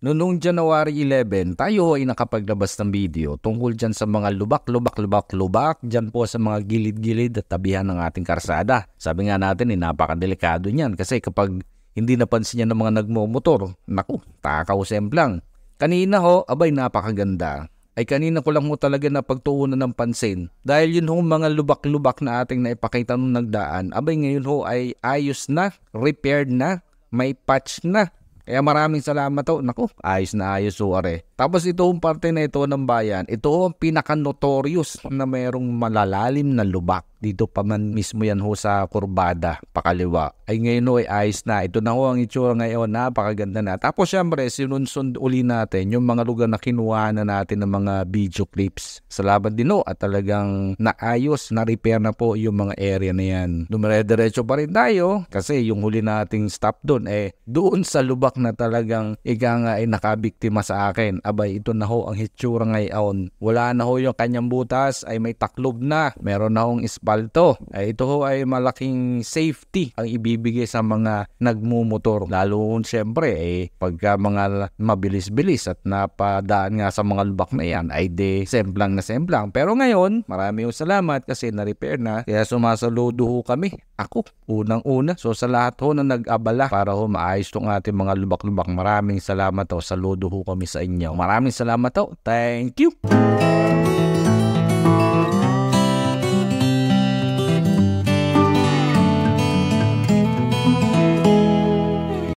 Noong January 11, tayo ay nakapaglabas ng video tungkol dyan sa mga lubak dyan po sa mga gilid-gilid at tabihan ng ating karsada. Sabi nga natin, napakadelikado niyan kasi kapag hindi napansin yan ng mga nagmumotor, naku, takaw semplang. Kanina ho, abay napakaganda. Ay kanina ko lang ho talaga na pagtuunan ng pansin. Dahil yun ho mga lubak-lubak na ating naipakita nung nagdaan, abay ngayon ho ay ayos na, repaired na, may patch na. Kaya maraming salamat ho. Naku, ayos na ayos ho are. Tapos ito ang parte na ito ng bayan. Ito ang pinaka-notorious na mayroong malalalim na lubak. Dito pa man mismo yan ho sa kurbada, pakaliwa. Ay ngayon ho ay ayos na. Ito na ho ang itsura ngayon. Napakaganda na. Tapos syempre, sinunsund uli natin yung mga lugar na kinuha na natin ng mga video clips. Salamat din ho at talagang naayos, na-repair na po yung mga area na yan. Dumire-diretso pa rin tayo kasi yung huli nating stop doon doon sa lubak na talagang ika nga ay nakabiktima sa akin. Abay, ito na ho ang hitsura ngayon. Wala na ho yung kanyang butas, ay may taklob na. Meron na hong espalto. Ito ho ay malaking safety ang ibibigay sa mga nagmumotor. Lalo siyempre, pagka mga mabilis-bilis at napadaan nga sa mga lubak na yan, ay semplang na semplang. Pero ngayon, marami ho salamat kasi na-repair na. Kaya sumasaludo ho kami. Ako, unang-una. So sa lahat ho na nag-abala para ho maayos tong ating mga lubak-lubak, maraming salamat ho. Saludo ho kami sa inyo. Maraming salamat ho. Thank you.